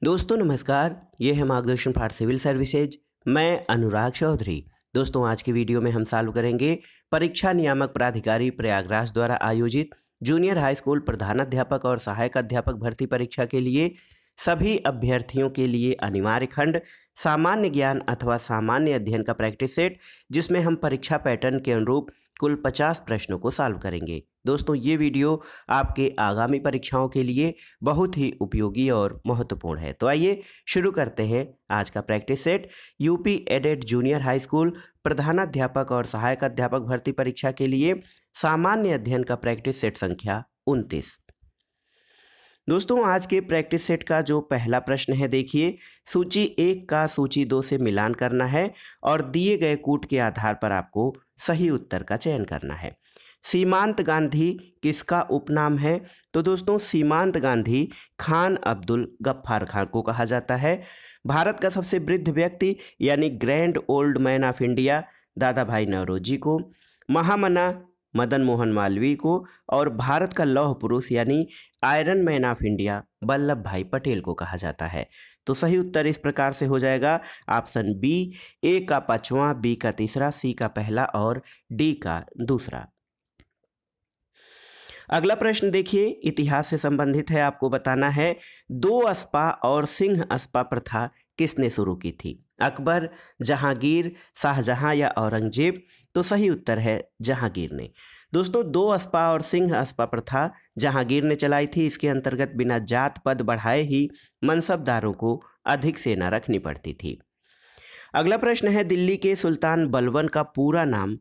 दोस्तों नमस्कार, ये है मार्गदर्शन फॉर सिविल सर्विसेज। मैं अनुराग चौधरी। दोस्तों आज की वीडियो में हम चालू करेंगे परीक्षा नियामक प्राधिकारी प्रयागराज द्वारा आयोजित जूनियर हाई स्कूल प्रधानाध्यापक और सहायक अध्यापक भर्ती परीक्षा के लिए सभी अभ्यर्थियों के लिए अनिवार्य खंड सामान्य ज्ञान अथवा सामान्य अध्ययन का प्रैक्टिस सेट, जिसमें हम परीक्षा पैटर्न के अनुरूप कुल 50 प्रश्नों को सॉल्व करेंगे। दोस्तों ये वीडियो आपके आगामी परीक्षाओं के लिए बहुत ही उपयोगी और महत्वपूर्ण है। तो आइए शुरू करते हैं आज का practice set. UP aided junior high school प्रधानाध्यापक और सहायक अध्यापक भर्ती परीक्षा के लिए सामान्य अध्ययन का प्रैक्टिस सेट संख्या 29। दोस्तों आज के प्रैक्टिस सेट का जो पहला प्रश्न है, देखिए, सूची 1 का सूची 2 से मिलान करना है और दिए गए कूट के आधार पर आपको सही उत्तर का चयन करना है। सीमांत गांधी किसका उपनाम है? तो दोस्तों सीमांत गांधी खान अब्दुल गफ्फार खान को कहा जाता है। भारत का सबसे वृद्ध व्यक्ति यानी grand old man of India दादा भाई नौरोजी को, महामना मदन मोहन मालवीय को और भारत का लौह पुरुष यानी iron man of India Vallabh भाई पटेल को कहा जाता है। तो सही उत्तर इस प्रकार से हो जाएगा ऑप्शन बी, ए का 5वां, बी का 3रा, सी का पहला और डी का दूसरा। अगला प्रश्न देखिए, इतिहास से संबंधित है। आपको बताना है 2 अस्पा और सिंह अस्पा प्रथा किसने शुरू की थी? अकबर, जहांगीर, शाहजहां या औरंगजेब? तो सही उत्तर है जहांगीर ने। दोस्तों 2 अस्पा और सिंह अस्पा प्रथा जहांगीर ने चलाई थी। इसके अंतर्गत बिना जात पद बढ़ाए ही मनसबदारों को अधिक सेना रखनी पड़ती थी। अगला प्रश्न है, दिल्ली के सुल्तान बलबन का पूरा नाम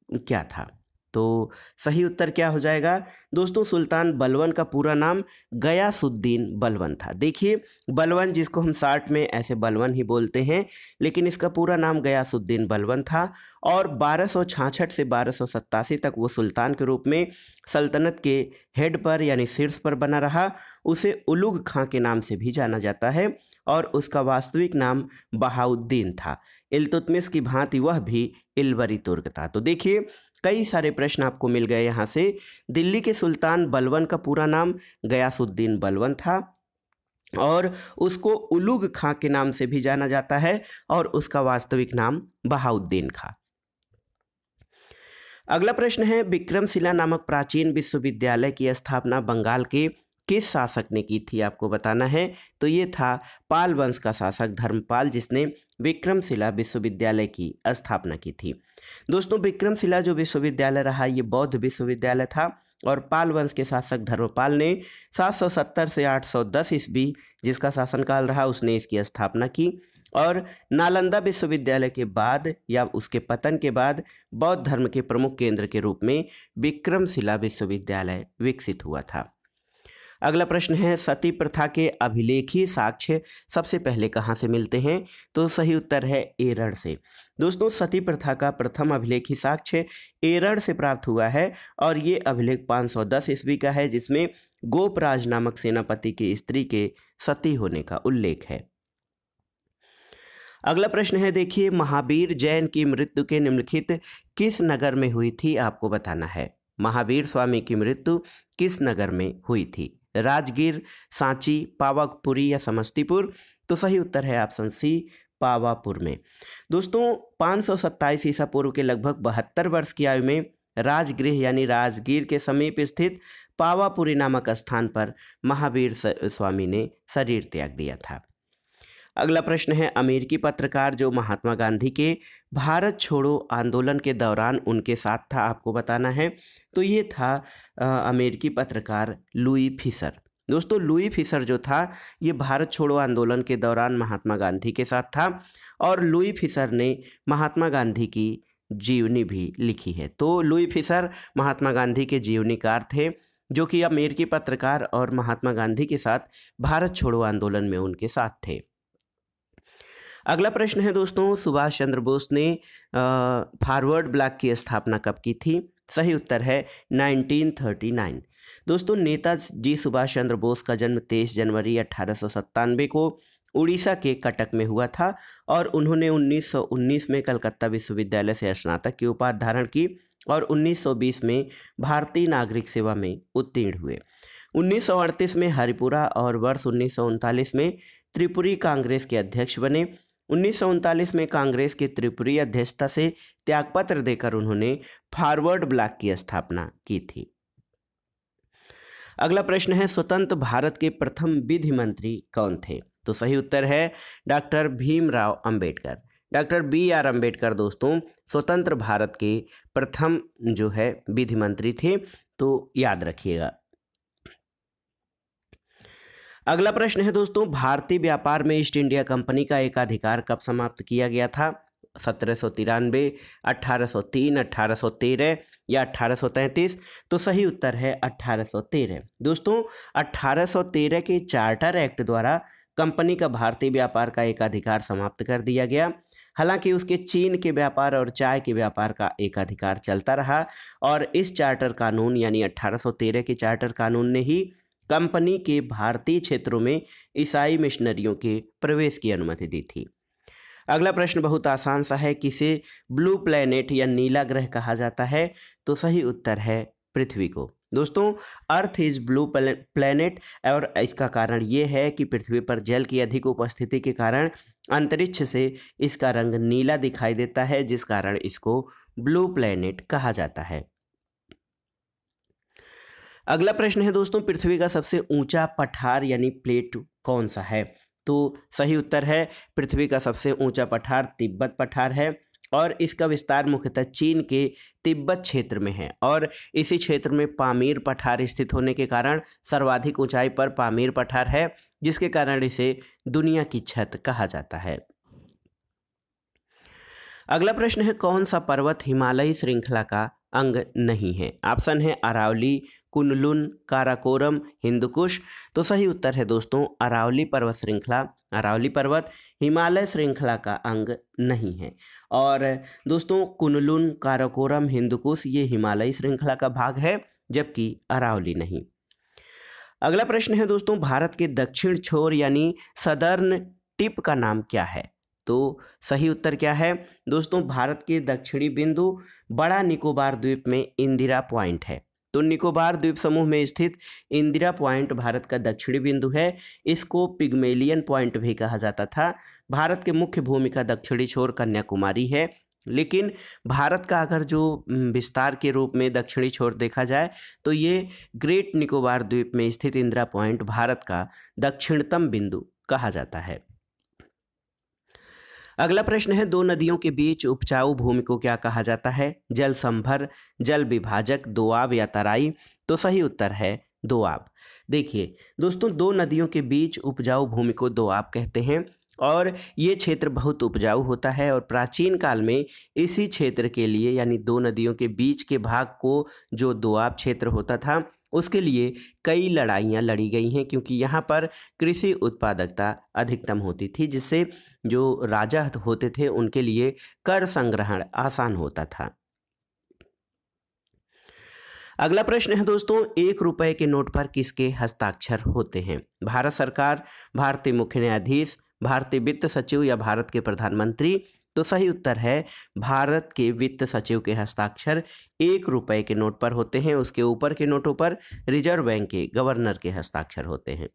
क्या था? तो सही उत्तर क्या हो जाएगा? दोस्तों सुल्तान बलबन का पूरा नाम गयासुद्दीन बलबन था। देखिए बलबन, जिसको हम शार्ट में ऐसे बलबन ही बोलते हैं, लेकिन इसका पूरा नाम गयासुद्दीन बलबन था और 1266 से 1287 तक वो सुल्तान के रूप में सल्तनत के हेड पर यानी शीर्ष पर बना रहा। उसे उलुग खां के नाम से भी जाना जाता है और उसका वास्तविक नाम बहाउद्दीन था। इल्तुतमिश की भांति वह भी इल्वरी तुर्क था। तो देखिए कई सारे प्रश्न आपको मिल गए यहाँ से। दिल्ली के सुल्तान बलबन का पूरा नाम गयासुद्दीन बलबन था और उसको उलुग खां के नाम से भी जाना जाता है और उसका वास्तविक नाम बहाउद्दीन खां। अगला प्रश्न है, विक्रमशिला नामक प्राचीन विश्वविद्यालय की स्थापना बंगाल के किस शासक ने की थी? आपको बताना है। तो ये था पाल वंश का शासक धर्मपाल, जिसने विक्रमशिला विश्वविद्यालय की स्थापना की थी। दोस्तों विक्रमशिला जो विश्वविद्यालय रहा ये बौद्ध विश्वविद्यालय था और पाल वंश के शासक धर्मपाल ने 770 से 810 ईस्वी जिसका शासनकाल रहा उसने इसकी स्थापना की और नालंदा विश्वविद्यालय के बाद या उसके पतन के बाद बौद्ध धर्म के प्रमुख केंद्र के रूप में विक्रमशिला विश्वविद्यालय विकसित हुआ था। अगला प्रश्न है, सती प्रथा के अभिलेखीय साक्ष्य सबसे पहले कहाँ से मिलते हैं? तो सही उत्तर है एरड़ से। दोस्तों सती प्रथा का प्रथम अभिलेखीय साक्ष्य एरड़ से प्राप्त हुआ है और ये अभिलेख 510 ईस्वी का है, जिसमें गोपराज नामक सेनापति की स्त्री के सती होने का उल्लेख है। अगला प्रश्न है, देखिए, महावीर जैन की मृत्यु के निम्नलिखित किस नगर में हुई थी? आपको बताना है। महावीर स्वामी की मृत्यु किस नगर में हुई थी? राजगीर, सांची, पावापुरी या समस्तीपुर? तो सही उत्तर है ऑप्शन सी, पावापुर में। दोस्तों 527 ईसा पूर्व के लगभग 72 वर्ष की आयु में राजगृह यानी राजगीर के समीप स्थित पावापुरी नामक स्थान पर महावीर स्वामी ने शरीर त्याग दिया था। अगला प्रश्न है, अमेरिकी पत्रकार जो महात्मा गांधी के भारत छोड़ो आंदोलन के दौरान उनके साथ था, आपको बताना है। तो ये था अमेरिकी पत्रकार लुई फिशर। दोस्तों लुई फिशर जो था ये भारत छोड़ो आंदोलन के दौरान महात्मा गांधी के साथ था और लुई फिशर ने महात्मा गांधी की जीवनी भी लिखी है। तो लुई फिशर महात्मा गांधी के जीवनीकार थे जो कि अमेरिकी पत्रकार और महात्मा गांधी के साथ भारत छोड़ो आंदोलन में उनके साथ थे। अगला प्रश्न है, दोस्तों सुभाष चंद्र बोस ने फॉरवर्ड ब्लॉक की स्थापना कब की थी? सही उत्तर है 1939। दोस्तों नेताजी सुभाष चंद्र बोस का जन्म 23 जनवरी 1897 को उड़ीसा के कटक में हुआ था और उन्होंने 1919 में कलकत्ता विश्वविद्यालय से स्नातक की उपाधि धारण की और 1920 में भारतीय नागरिक सेवा में उत्तीर्ण हुए। 1938 में हरिपुरा और वर्ष 1939 में त्रिपुरी कांग्रेस के अध्यक्ष बने। 1939 में कांग्रेस के त्रिपुरी अध्यक्षता से त्यागपत्र देकर उन्होंने फॉरवर्ड ब्लॉक की स्थापना की थी। अगला प्रश्न है, स्वतंत्र भारत के प्रथम विधि मंत्री कौन थे? तो सही उत्तर है doctor Bhimrao Ambedkar. Doctor BR Ambedkar दोस्तों स्वतंत्र भारत के प्रथम जो है विधि मंत्री थे, तो याद रखिएगा। अगला प्रश्न है दोस्तों, भारतीय व्यापार में ईस्ट इंडिया कंपनी का एकाधिकार कब समाप्त किया गया था? 1793, 1803, 1813 या 1833? तो सही उत्तर है 1813। दोस्तों 1813 के चार्टर एक्ट द्वारा कंपनी का भारतीय व्यापार का एकाधिकार समाप्त कर दिया गया। हालांकि उसके चीन के व्यापार और चाय के व्यापार का एकाधिकार चलता रहा और इस चार्टर कानून यानी 1813 के चार्टर कानून ने ही कंपनी के भारतीय क्षेत्रों में ईसाई मिशनरियों के प्रवेश की अनुमति दी थी। अगला प्रश्न बहुत आसान सा है, किसे ब्लू प्लैनेट या नीला ग्रह कहा जाता है? तो सही उत्तर है पृथ्वी को। दोस्तों अर्थ इज ब्लू प्लैनेट और इसका कारण ये है कि पृथ्वी पर जल की अधिक उपस्थिति के कारण अंतरिक्ष से इसका रंग नीला दिखाई देता है, जिस कारण इसको ब्लू प्लैनेट कहा जाता है। अगला प्रश्न है दोस्तों, पृथ्वी का सबसे ऊंचा पठार यानी प्लेट कौन सा है? तो सही उत्तर है पृथ्वी का सबसे ऊंचा पठार तिब्बत पठार है और इसका विस्तार मुख्यतः चीन के तिब्बत क्षेत्र में है और इसी क्षेत्र में पामीर पठार स्थित होने के कारण सर्वाधिक ऊंचाई पर पामीर पठार है, जिसके कारण इसे दुनिया की छत कहा जाता है। अगला प्रश्न है, कौन सा पर्वत हिमालयी श्रृंखला का अंग नहीं है? ऑप्शन है अरावली, कुनलुन, काराकोरम, हिंदुकुश। तो सही उत्तर है दोस्तों अरावली पर्वत श्रृंखला। अरावली पर्वत हिमालय श्रृंखला का अंग नहीं है और दोस्तों कुनलुन, काराकोरम, हिंदुकुश ये हिमालयी श्रृंखला का भाग है, जबकि अरावली नहीं। अगला प्रश्न है दोस्तों, भारत के दक्षिण छोर यानी सदर्न टिप का नाम क्या है? तो सही उत्तर क्या है दोस्तों, भारत के दक्षिणी बिंदु बड़ा निकोबार द्वीप में इंदिरा पॉइंट है। तो निकोबार द्वीप समूह में स्थित इंदिरा पॉइंट भारत का दक्षिणी बिंदु है। इसको पिग्मेलियन पॉइंट भी कहा जाता था। भारत के मुख्य भूमि का दक्षिणी छोर कन्याकुमारी है, लेकिन भारत का अगर जो विस्तार के रूप में दक्षिणी छोर देखा जाए तो ये ग्रेट निकोबार द्वीप में स्थित इंदिरा पॉइंट भारत का दक्षिणतम बिंदु कहा जाता है। अगला प्रश्न है, दो नदियों के बीच उपजाऊ भूमि को क्या कहा जाता है? जल संभर, जल विभाजक, दोआब या तराई? तो सही उत्तर है दोआब। देखिए दोस्तों दो नदियों के बीच उपजाऊ भूमि को दोआब कहते हैं और ये क्षेत्र बहुत उपजाऊ होता है और प्राचीन काल में इसी क्षेत्र के लिए यानी दो नदियों के बीच के भाग को जो दोआब क्षेत्र होता था उसके लिए कई लड़ाइयाँ लड़ी गई हैं, क्योंकि यहाँ पर कृषि उत्पादकता अधिकतम होती थी, जिससे जो राजा होते थे उनके लिए कर संग्रहण आसान होता था। अगला प्रश्न है दोस्तों, 1 रुपए के नोट पर किसके हस्ताक्षर होते हैं? भारत सरकार, भारतीय मुख्य न्यायाधीश, भारतीय वित्त सचिव या भारत के प्रधानमंत्री? तो सही उत्तर है भारत के वित्त सचिव के हस्ताक्षर 1 रुपए के नोट पर होते हैं। उसके ऊपर के नोटों पर रिजर्व बैंक के गवर्नर के हस्ताक्षर होते हैं।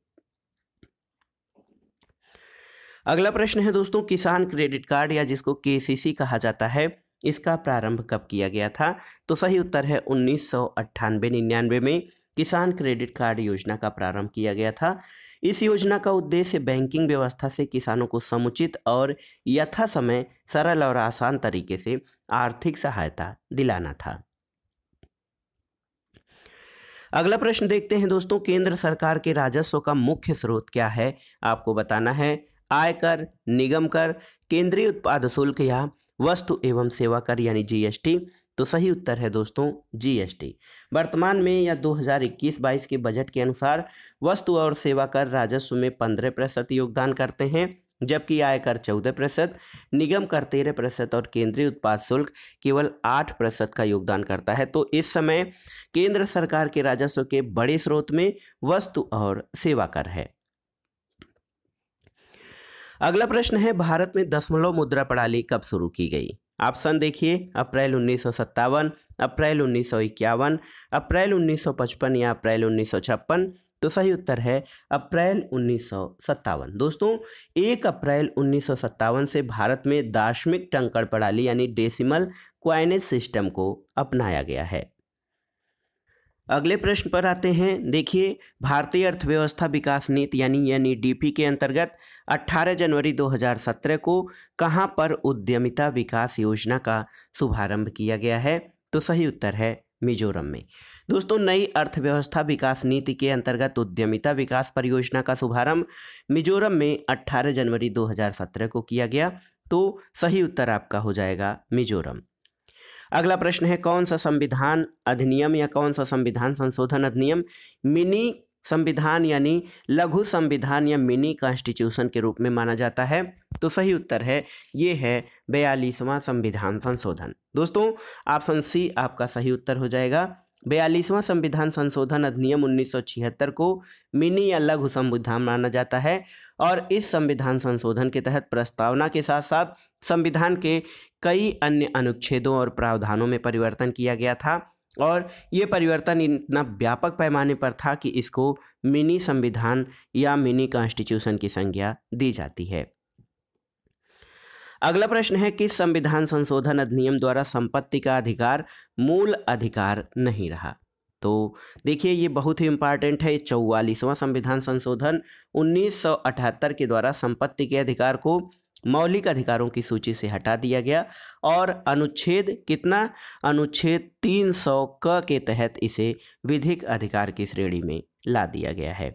अगला प्रश्न है दोस्तों, किसान क्रेडिट कार्ड या जिसको KCC कहा जाता है, इसका प्रारंभ कब किया गया था? तो सही उत्तर है 1998-99 में किसान क्रेडिट कार्ड योजना का प्रारंभ किया गया था। इस योजना का उद्देश्य बैंकिंग व्यवस्था से किसानों को समुचित और यथासमय सरल और आसान तरीके से आर्थिक सहायता दिलाना था। अगला प्रश्न देखते हैं दोस्तों, केंद्र सरकार के राजस्व का मुख्य स्रोत क्या है? आपको बताना है आयकर, निगम कर, केंद्रीय उत्पाद शुल्क या वस्तु एवं सेवा कर यानी GST? तो सही उत्तर है दोस्तों GST। वर्तमान में या 2021-22 के बजट के अनुसार वस्तु और सेवा कर राजस्व में 15% योगदान करते हैं, जबकि आयकर 14%, निगम कर 13% और केंद्रीय उत्पाद शुल्क केवल 8% का योगदान करता है। तो इस समय केंद्र सरकार के राजस्व के बड़े स्रोत में वस्तु और सेवा कर है। अगला प्रश्न है, भारत में दशमलव मुद्रा प्रणाली कब शुरू की गई? ऑप्शन देखिए, अप्रैल 1957, अप्रैल 1951, अप्रैल 1955 या अप्रैल 1956। तो सही उत्तर है अप्रैल 1957। दोस्तों 1 अप्रैल 1957 से भारत में दाशमिक टंकण प्रणाली यानी डेसिमल क्वाइनेज सिस्टम को अपनाया गया है। अगले प्रश्न पर आते हैं। देखिए, भारतीय अर्थव्यवस्था विकास नीति यानी एनईडीपी के अंतर्गत 18 जनवरी 2017 को कहां पर उद्यमिता विकास योजना का शुभारंभ किया गया है? तो सही उत्तर है मिजोरम में। दोस्तों नई अर्थव्यवस्था विकास नीति के अंतर्गत उद्यमिता विकास परियोजना का शुभारंभ मिजोरम में 18 जनवरी 2017 को किया गया। तो सही उत्तर आपका हो जाएगा मिजोरम। अगला प्रश्न है, कौन सा संविधान अधिनियम या कौन सा संविधान संशोधन अधिनियम मिनी संविधान यानी लघु संविधान या मिनी कॉन्स्टिट्यूशन के रूप में माना जाता है? तो सही उत्तर है ये है 42वां संविधान संशोधन। दोस्तों ऑप्शन सी आपका सही उत्तर हो जाएगा। 42वां संविधान संशोधन अधिनियम 1976 को मिनी या लघु संविधान माना जाता है और इस संविधान संशोधन के तहत प्रस्तावना के साथ साथ संविधान के कई अन्य अनुच्छेदों और प्रावधानों में परिवर्तन किया गया था और ये परिवर्तन इतना व्यापक पैमाने पर था कि इसको मिनी संविधान या मिनी कॉन्स्टिट्यूशन की संज्ञा दी जाती है। अगला प्रश्न है, किस संविधान संशोधन अधिनियम द्वारा संपत्ति का अधिकार मूल अधिकार नहीं रहा? तो देखिए ये बहुत ही इम्पॉर्टेंट है। 44वां संविधान संशोधन 1978 के द्वारा संपत्ति के अधिकार को मौलिक अधिकारों की सूची से हटा दिया गया और अनुच्छेद कितना, अनुच्छेद 300 क के तहत इसे विधिक अधिकार की श्रेणी में ला दिया गया है।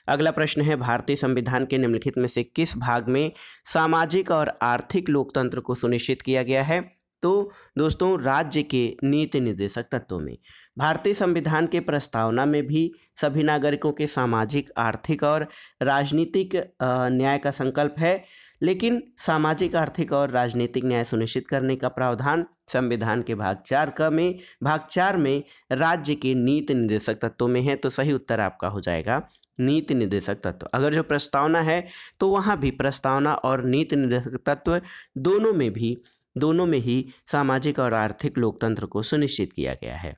अगला प्रश्न है, भारतीय संविधान के निम्नलिखित में से किस भाग में सामाजिक और आर्थिक लोकतंत्र को सुनिश्चित किया गया है? तो दोस्तों राज्य के नीति निर्देशक तत्वों में। भारतीय संविधान के प्रस्तावना में भी सभी नागरिकों के सामाजिक, आर्थिक और राजनीतिक न्याय का संकल्प है, लेकिन सामाजिक, आर्थिक और राजनीतिक न्याय सुनिश्चित करने का प्रावधान संविधान के भाग 4 में राज्य के नीति निर्देशक तत्वों में है। तो सही उत्तर आपका हो जाएगा नीति निर्देशक तत्व। अगर जो प्रस्तावना है तो वहाँ भी प्रस्तावना और नीति निर्देशक तत्व दोनों में ही सामाजिक और आर्थिक लोकतंत्र को सुनिश्चित किया गया है।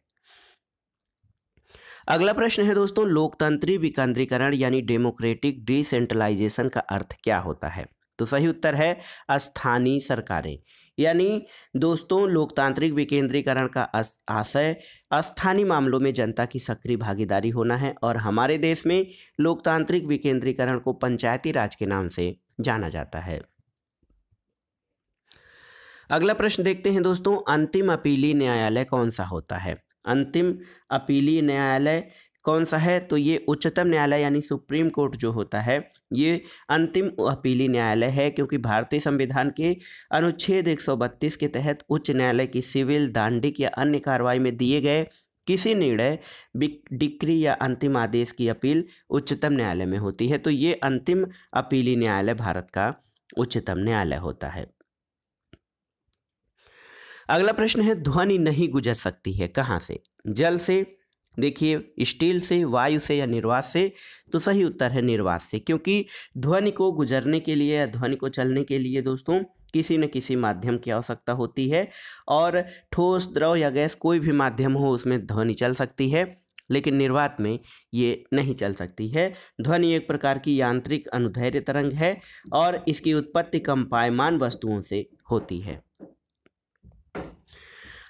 अगला प्रश्न है दोस्तों, लोकतंत्री विकेंद्रीकरण यानी डेमोक्रेटिक डिसेंट्रलाइजेशन का अर्थ क्या होता है? तो सही उत्तर है स्थानीय सरकारें। यानी दोस्तों लोकतांत्रिक विकेंद्रीकरण का आशय स्थानीय मामलों में जनता की सक्रिय भागीदारी होना है और हमारे देश में लोकतांत्रिक विकेंद्रीकरण को पंचायती राज के नाम से जाना जाता है। अगला प्रश्न देखते हैं दोस्तों, अंतिम अपीलीय न्यायालय कौन सा होता है? अंतिम अपीलीय न्यायालय कौन सा है? तो ये उच्चतम न्यायालय यानी सुप्रीम कोर्ट जो होता है ये अंतिम अपीलीय न्यायालय है, क्योंकि भारतीय संविधान के अनुच्छेद 132 के तहत उच्च न्यायालय की सिविल, दांडिक या अन्य कार्रवाई में दिए गए किसी निर्णय, डिक्री या अंतिम आदेश की अपील उच्चतम न्यायालय में होती है। तो ये अंतिम अपीलीय न्यायालय भारत का उच्चतम न्यायालय होता है। अगला प्रश्न है, ध्वनि नहीं गुजर सकती है कहाँ से? जल से, देखिए स्टील से, वायु से या निर्वात से? तो सही उत्तर है निर्वात से, क्योंकि ध्वनि को गुजरने के लिए या ध्वनि को चलने के लिए दोस्तों किसी न किसी माध्यम की आवश्यकता होती है और ठोस, द्रव या गैस कोई भी माध्यम हो उसमें ध्वनि चल सकती है, लेकिन निर्वात में ये नहीं चल सकती है। ध्वनि एक प्रकार की यांत्रिक अनुदैर्ध्य तरंग है और इसकी उत्पत्ति कंपायमान वस्तुओं से होती है।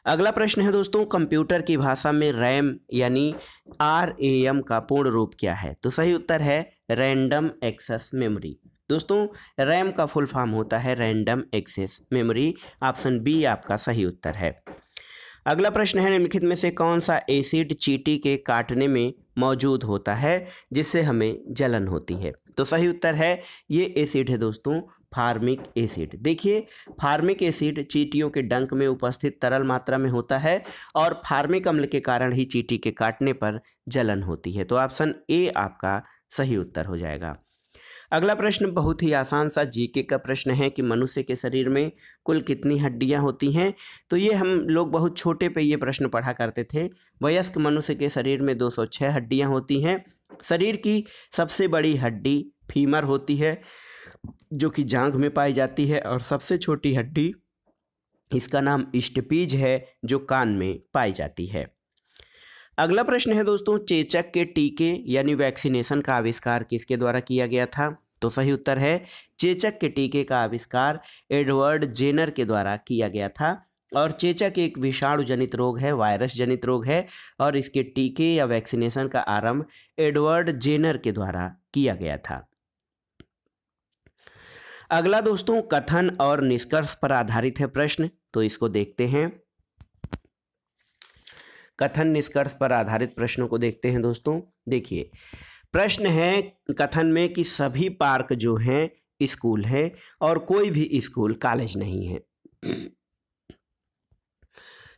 अगला प्रश्न है दोस्तों, कंप्यूटर की भाषा में रैम यानी RAM का पूर्ण रूप क्या है? तो सही उत्तर है रैंडम एक्सेस मेमोरी। दोस्तों रैम का फुल फॉर्म होता है random access memory. Option B आपका सही उत्तर है। अगला प्रश्न है, निम्नलिखित में से कौन सा एसिड चींटी के काटने में मौजूद होता है जिससे हमें जलन होती है? तो सही उत्तर है ये एसिड है दोस्तों फार्मिक एसिड। देखिए फार्मिक एसिड चींटियों के डंक में उपस्थित तरल मात्रा में होता है और फार्मिक अम्ल के कारण ही चींटी के काटने पर जलन होती है। तो ऑप्शन ए आपका सही उत्तर हो जाएगा। अगला प्रश्न बहुत ही आसान सा जीके का प्रश्न है कि मनुष्य के शरीर में कुल कितनी हड्डियां होती हैं? तो ये हम लोग बहुत छोटे पे ये प्रश्न पढ़ा करते थे। वयस्क मनुष्य के शरीर में 206 हड्डियां होती हैं। शरीर की सबसे बड़ी हड्डी फीमर होती है जो कि जांघ में पाई जाती है और सबसे छोटी हड्डी इसका नाम स्टपीज है जो कान में पाई जाती है। अगला प्रश्न है दोस्तों, चेचक के टीके यानी वैक्सीनेशन का आविष्कार किसके द्वारा किया गया था? तो सही उत्तर है चेचक के टीके का आविष्कार एडवर्ड जेनर के द्वारा किया गया था। और चेचक एक विषाणु जनित रोग है, वायरस जनित रोग है, और इसके टीके या वैक्सीनेशन का आरंभ एडवर्ड जेनर के द्वारा किया गया था। अगला दोस्तों कथन और निष्कर्ष पर आधारित है प्रश्न, तो इसको देखते हैं। कथन निष्कर्ष पर आधारित प्रश्नों को देखते हैं दोस्तों। देखिए प्रश्न है कथन में कि सभी पार्क जो हैं स्कूल है और कोई भी स्कूल कॉलेज नहीं है।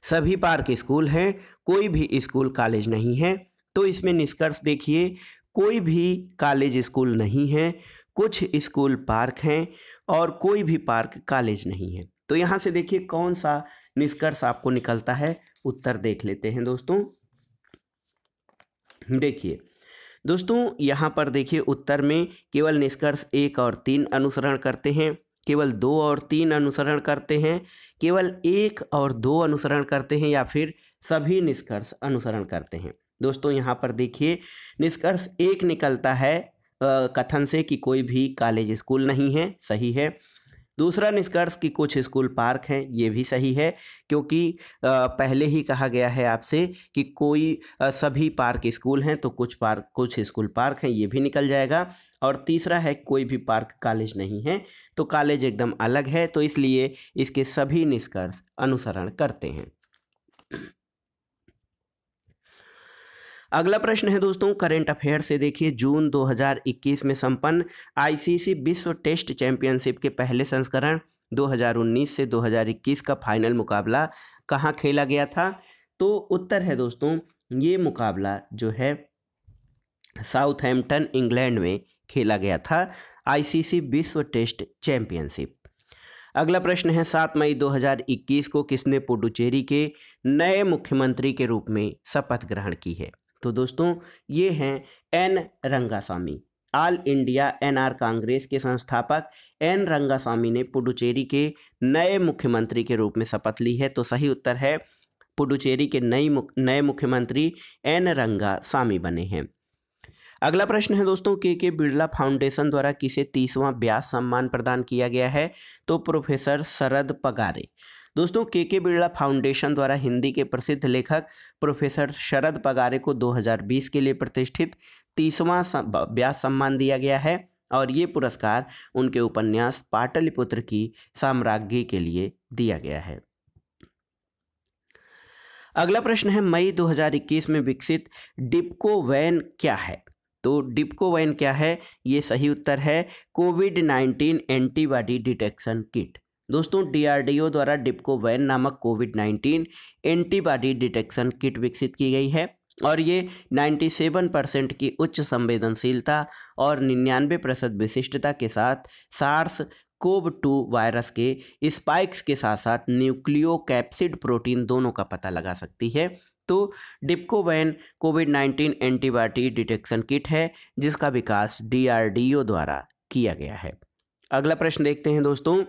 सभी पार्क स्कूल हैं, कोई भी स्कूल कॉलेज नहीं है। तो इसमें निष्कर्ष देखिए, कोई भी कॉलेज स्कूल नहीं है, कुछ स्कूल पार्क हैं और कोई भी पार्क कॉलेज नहीं है। तो यहाँ से देखिए कौन सा निष्कर्ष आपको निकलता है, उत्तर देख लेते हैं दोस्तों। देखिए दोस्तों यहाँ पर देखिए उत्तर में केवल निष्कर्ष 1 और 3 अनुसरण करते हैं, केवल 2 और 3 अनुसरण करते हैं, केवल 1 और 2 अनुसरण करते हैं, या फिर सभी निष्कर्ष अनुसरण करते हैं। दोस्तों यहाँ पर देखिए निष्कर्ष 1 निकलता है कथन से कि कोई भी कॉलेज स्कूल नहीं है, सही है। दूसरा निष्कर्ष कि कुछ स्कूल पार्क हैं, ये भी सही है, क्योंकि पहले ही कहा गया है आपसे कि कोई सभी पार्क स्कूल हैं, तो कुछ स्कूल पार्क हैं, ये भी निकल जाएगा। और तीसरा है कोई भी पार्क कॉलेज नहीं है, तो कॉलेज एकदम अलग है, तो इसलिए इसके सभी निष्कर्ष अनुसरण करते हैं। अगला प्रश्न है दोस्तों करंट अफेयर से। देखिए जून 2021 में संपन्न आईसीसी विश्व टेस्ट चैंपियनशिप के पहले संस्करण 2019 से 2021 का फाइनल मुकाबला कहाँ खेला गया था? तो उत्तर है दोस्तों ये मुकाबला जो है साउथहैम्पटन इंग्लैंड में खेला गया था, आईसीसी विश्व टेस्ट चैंपियनशिप। अगला प्रश्न है 7 मई 2021 को किसने पुडुचेरी के नए मुख्यमंत्री के रूप में शपथ ग्रहण की है? तो दोस्तों ये हैं N Rangasamy. All India NR Congress के संस्थापक एन रंगासामी ने पुडुचेरी के नए मुख्यमंत्री के रूप में शपथ ली है। तो सही उत्तर है पुडुचेरी के नए मुख्यमंत्री एन रंगासामी बने हैं। अगला प्रश्न है दोस्तों के बिरला फाउंडेशन द्वारा किसे 30वां व्यास सम्मान प्रदान किया गया है? तो प्रोफेसर शरद पगारे। दोस्तों के बिरला फाउंडेशन द्वारा हिंदी के प्रसिद्ध लेखक प्रोफेसर शरद पगारे को 2020 के लिए प्रतिष्ठित 30वां व्यास सम्मान दिया गया है, और ये पुरस्कार उनके उपन्यास पाटलिपुत्र की साम्राज्ञी के लिए दिया गया है। अगला प्रश्न है मई 2021 में विकसित डिप्को वैन क्या है? तो डिप्को वैन क्या है? ये सही उत्तर है कोविड-19 एंटीबॉडी डिटेक्शन किट। दोस्तों डीआरडीओ द्वारा डिप्को वैन नामक कोविड-19 एंटीबॉडी डिटेक्शन किट विकसित की गई है, और ये 97% की उच्च संवेदनशीलता और 99% विशिष्टता के साथ सार्स कोव-2 वायरस के स्पाइक्स के साथ साथ न्यूक्लियोकैप्सिड प्रोटीन दोनों का पता लगा सकती है। तो डिप्को वैन कोविड-19 एंटीबॉडी डिटेक्शन किट है जिसका विकास डीआरडीओ द्वारा किया गया है। अगला प्रश्न देखते हैं दोस्तों।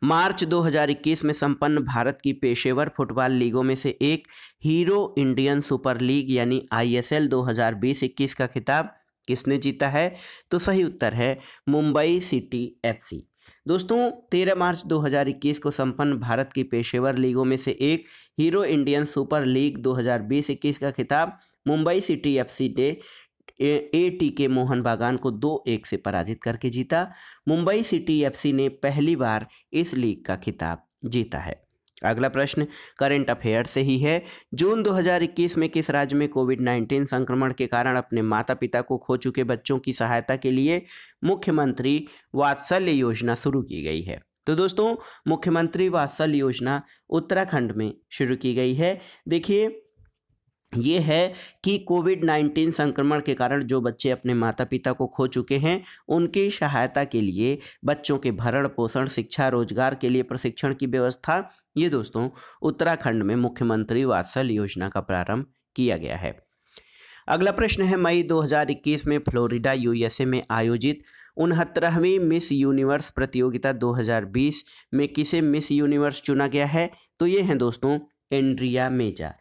मार्च 2021 में संपन्न भारत की पेशेवर फुटबॉल लीगों में से एक हीरो इंडियन सुपर लीग यानी आईएसएल 2020-21 का खिताब किसने जीता है? तो सही उत्तर है मुंबई सिटी एफसी। दोस्तों 13 मार्च 2021 को संपन्न भारत की पेशेवर लीगों में से एक हीरो इंडियन सुपर लीग 2020-21 का खिताब मुंबई सिटी एफसी ने एटीके मोहन बागान को 2-1 से पराजित करके जीता। मुंबई सिटी एफसी ने पहली बार इस लीग का खिताब जीता है। अगला प्रश्न करंट अफेयर से ही है। जून 2021 में किस राज्य में कोविड-19 संक्रमण के कारण अपने माता पिता को खो चुके बच्चों की सहायता के लिए मुख्यमंत्री वात्सल्य योजना शुरू की गई है? तो दोस्तों मुख्यमंत्री वात्सल्य योजना उत्तराखंड में शुरू की गई है। देखिए ये है कि कोविड-19 संक्रमण के कारण जो बच्चे अपने माता पिता को खो चुके हैं उनकी सहायता के लिए बच्चों के भरण पोषण शिक्षा रोजगार के लिए प्रशिक्षण की व्यवस्था, ये दोस्तों उत्तराखंड में मुख्यमंत्री वात्सल्य योजना का प्रारंभ किया गया है। अगला प्रश्न है मई 2021 में फ्लोरिडा यूएसए में आयोजित 69वीं मिस यूनिवर्स प्रतियोगिता 2020 में किसे मिस यूनिवर्स चुना गया है? तो ये हैं दोस्तों एंड्रिया मेजा।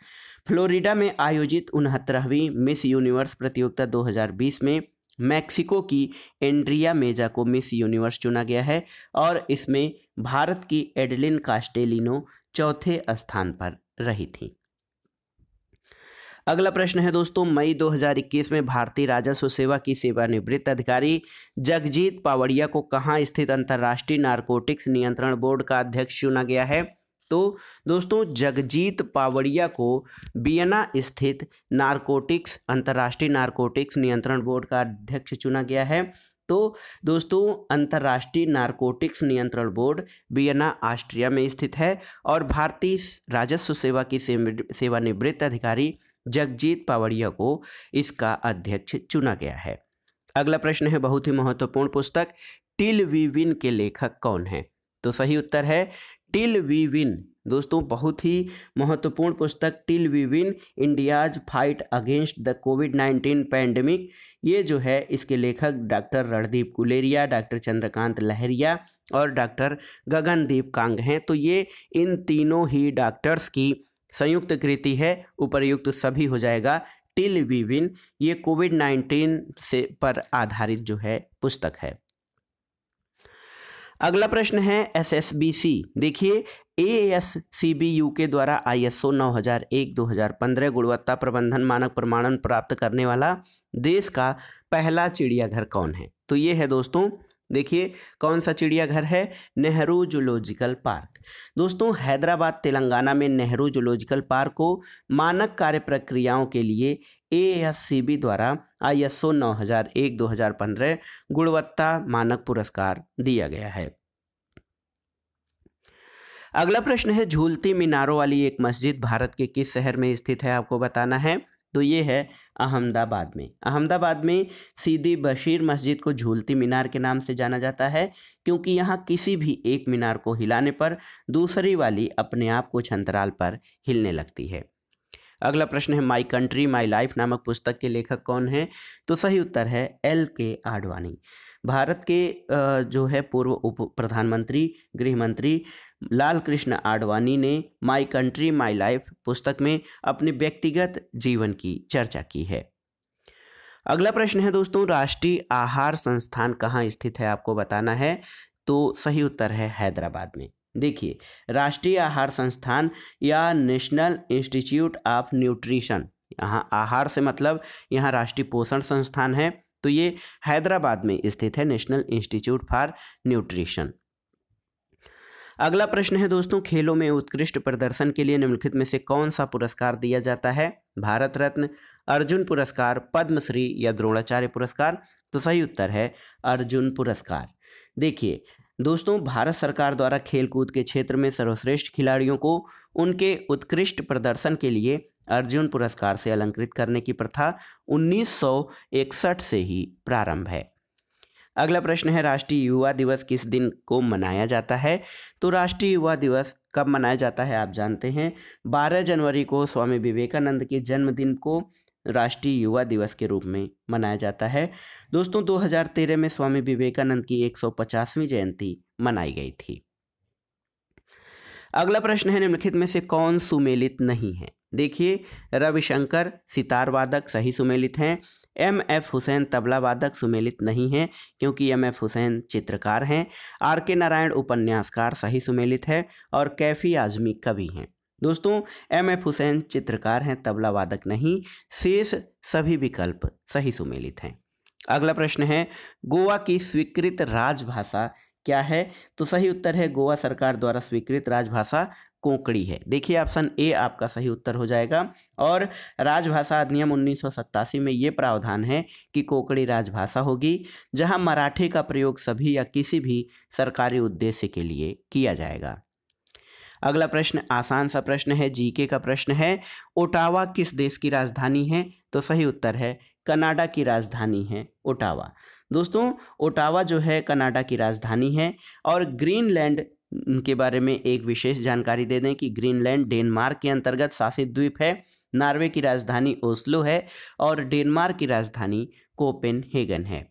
फ्लोरिडा में आयोजित 69वीं मिस यूनिवर्स प्रतियोगिता 2020 में मैक्सिको की एंड्रिया मेजा को मिस यूनिवर्स चुना गया है और इसमें भारत की एडलिन कास्टेलिनो चौथे स्थान पर रही थी। अगला प्रश्न है दोस्तों, मई 2021 में भारतीय राजस्व सेवा की सेवानिवृत्त अधिकारी जगजीत पावड़िया को कहाँ स्थित अंतर्राष्ट्रीय नारकोटिक्स नियंत्रण बोर्ड का अध्यक्ष चुना गया है? तो दोस्तों जगजीत पावड़िया को वियना स्थित अंतर्राष्ट्रीय नारकोटिक्स नियंत्रण बोर्ड का अध्यक्ष चुना गया है। तो दोस्तों अंतर्राष्ट्रीय नारकोटिक्स नियंत्रण बोर्ड वियना ऑस्ट्रिया में स्थित है और भारतीय राजस्व सेवा की सेवानिवृत्त अधिकारी जगजीत पावड़िया को इसका अध्यक्ष चुना गया है। अगला प्रश्न है बहुत ही महत्वपूर्ण पुस्तक, टिल वी विन के लेखक कौन है? तो सही उत्तर है टिल वी विन। दोस्तों बहुत ही महत्वपूर्ण पुस्तक till we win India's fight against the कोविड-19 पैंडेमिक, ये जो है इसके लेखक डॉक्टर रणदीप गुलेरिया, डॉक्टर चंद्रकांत लहरिया और डॉक्टर गगनदीप कांग हैं। तो ये इन तीनों ही डॉक्टर्स की संयुक्त कृति है, उपर्युक्त सभी हो जाएगा टिल वी विन। ये कोविड-19 से पर आधारित जो है पुस्तक है। अगला प्रश्न है SSBC। देखिए ASCBU के द्वारा ISO 9001-2015 गुणवत्ता प्रबंधन मानक प्रमाणन प्राप्त करने वाला देश का पहला चिड़ियाघर कौन है? तो ये है दोस्तों, देखिए कौन सा चिड़ियाघर है? Nehru zoological park. दोस्तों हैदराबाद तेलंगाना में नेहरू जूलॉजिकल पार्क को मानक कार्य प्रक्रियाओं के लिए ASCB द्वारा ISO 9001-2015 गुणवत्ता मानक पुरस्कार दिया गया है। अगला प्रश्न है, झूलती मीनारों वाली एक मस्जिद भारत के किस शहर में स्थित है? आपको बताना है। तो ये है अहमदाबाद में। अहमदाबाद में सीदी बशीर मस्जिद को झूलती मीनार के नाम से जाना जाता है क्योंकि यहाँ किसी भी एक मीनार को हिलाने पर दूसरी वाली अपने आप कुछ अंतराल पर हिलने लगती है। अगला प्रश्न है, माई कंट्री माई लाइफ नामक पुस्तक के लेखक कौन है? तो सही उत्तर है LK आडवाणी। भारत के जो है पूर्व उप प्रधानमंत्री गृह मंत्री लाल कृष्ण आडवाणी ने माई कंट्री माई लाइफ पुस्तक में अपने व्यक्तिगत जीवन की चर्चा की है। अगला प्रश्न है दोस्तों, राष्ट्रीय आहार संस्थान कहाँ स्थित है? आपको बताना है। तो सही उत्तर है हैदराबाद में। देखिए राष्ट्रीय आहार संस्थान या नेशनल इंस्टीट्यूट ऑफ न्यूट्रिशन, यहाँ आहार से मतलब यहाँ राष्ट्रीय पोषण संस्थान है, तो ये हैदराबाद में स्थित है, नेशनल इंस्टीट्यूट फॉर न्यूट्रिशन। अगला प्रश्न है दोस्तों, खेलों में उत्कृष्ट प्रदर्शन के लिए निम्नलिखित में से कौन सा पुरस्कार दिया जाता है? भारत रत्न, अर्जुन पुरस्कार, पद्मश्री या द्रोणाचार्य पुरस्कार? तो सही उत्तर है अर्जुन पुरस्कार। देखिए दोस्तों भारत सरकार द्वारा खेलकूद के क्षेत्र में सर्वश्रेष्ठ खिलाड़ियों को उनके उत्कृष्ट प्रदर्शन के लिए अर्जुन पुरस्कार से अलंकृत करने की प्रथा 1961 से ही प्रारंभ है। अगला प्रश्न है, राष्ट्रीय युवा दिवस किस दिन को मनाया जाता है? तो राष्ट्रीय युवा दिवस कब मनाया जाता है आप जानते हैं, 12 जनवरी को स्वामी विवेकानंद के जन्मदिन को राष्ट्रीय युवा दिवस के रूप में मनाया जाता है। दोस्तों 2013 में स्वामी विवेकानंद की 150वीं जयंती मनाई गई थी। अगला प्रश्न है, निम्नलिखित में से कौन सुमेलित नहीं है? देखिए रविशंकर सितार वादक सही सुमेलित हैं, MF हुसैन तबला वादक सुमेलित नहीं है क्योंकि MF हुसैन चित्रकार हैं, RK नारायण उपन्यासकार सही सुमेलित है और कैफी आजमी कवि हैं। दोस्तों MF हुसैन चित्रकार हैं, तबला वादक नहीं, शेष सभी विकल्प सही सुमेलित हैं। अगला प्रश्न है, गोवा की स्वीकृत राजभाषा क्या है? तो सही उत्तर है गोवा सरकार द्वारा स्वीकृत राजभाषा कोंकणी है। देखिए ऑप्शन ए आपका सही उत्तर हो जाएगा। और राजभाषा अधिनियम 1987 में ये प्रावधान है कि कोंकणी राजभाषा होगी जहां मराठी का प्रयोग सभी या किसी भी सरकारी उद्देश्य के लिए किया जाएगा। अगला प्रश्न आसान सा प्रश्न है, जीके का प्रश्न है, ओटावा किस देश की राजधानी है? तो सही उत्तर है कनाडा की राजधानी है ओटावा। दोस्तों ओटावा जो है कनाडा की राजधानी है। और ग्रीनलैंड के बारे में एक विशेष जानकारी दे दें कि ग्रीनलैंड डेनमार्क के अंतर्गत शासित द्वीप है। नॉर्वे की राजधानी ओस्लो है और डेनमार्क की राजधानी कोपेनहेगन है।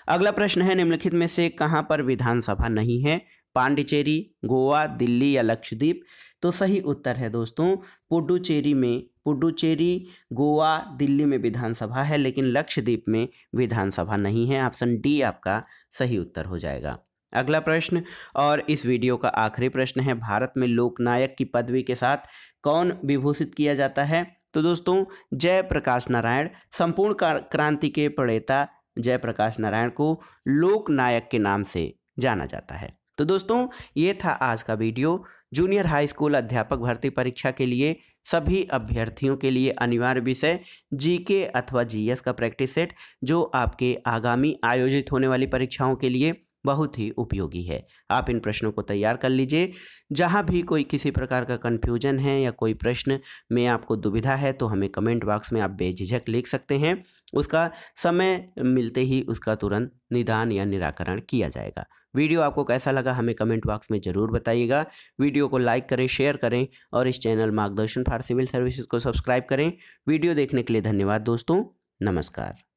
अगला प्रश्न है, निम्नलिखित में से कहाँ पर विधानसभा नहीं है? पांडिचेरी, गोवा, दिल्ली या लक्षद्वीप? तो सही उत्तर है दोस्तों पुडुचेरी में। पुडुचेरी, गोवा, दिल्ली में विधानसभा है, लेकिन लक्षद्वीप में विधानसभा नहीं है। ऑप्शन डी आपका सही उत्तर हो जाएगा। अगला प्रश्न और इस वीडियो का आखिरी प्रश्न है, भारत में लोकनायक की पदवी के साथ कौन विभूषित किया जाता है? तो दोस्तों जयप्रकाश नारायण, संपूर्ण क्रांति के प्रणेता जयप्रकाश नारायण को लोकनायक के नाम से जाना जाता है। तो दोस्तों ये था आज का वीडियो। जूनियर हाई स्कूल अध्यापक भर्ती परीक्षा के लिए सभी अभ्यर्थियों के लिए अनिवार्य विषय जीके अथवा जीएस का प्रैक्टिस सेट, जो आपके आगामी आयोजित होने वाली परीक्षाओं के लिए बहुत ही उपयोगी है। आप इन प्रश्नों को तैयार कर लीजिए। जहां भी कोई किसी प्रकार का कन्फ्यूजन है या कोई प्रश्न में आपको दुविधा है तो हमें कमेंट बॉक्स में आप बेझिझक लिख सकते हैं। उसका समय मिलते ही उसका तुरंत निदान या निराकरण किया जाएगा। वीडियो आपको कैसा लगा हमें कमेंट बॉक्स में ज़रूर बताइएगा। वीडियो को लाइक करें, शेयर करें और इस चैनल मार्गदर्शन फॉर सिविल सर्विसेज को सब्सक्राइब करें। वीडियो देखने के लिए धन्यवाद दोस्तों। नमस्कार।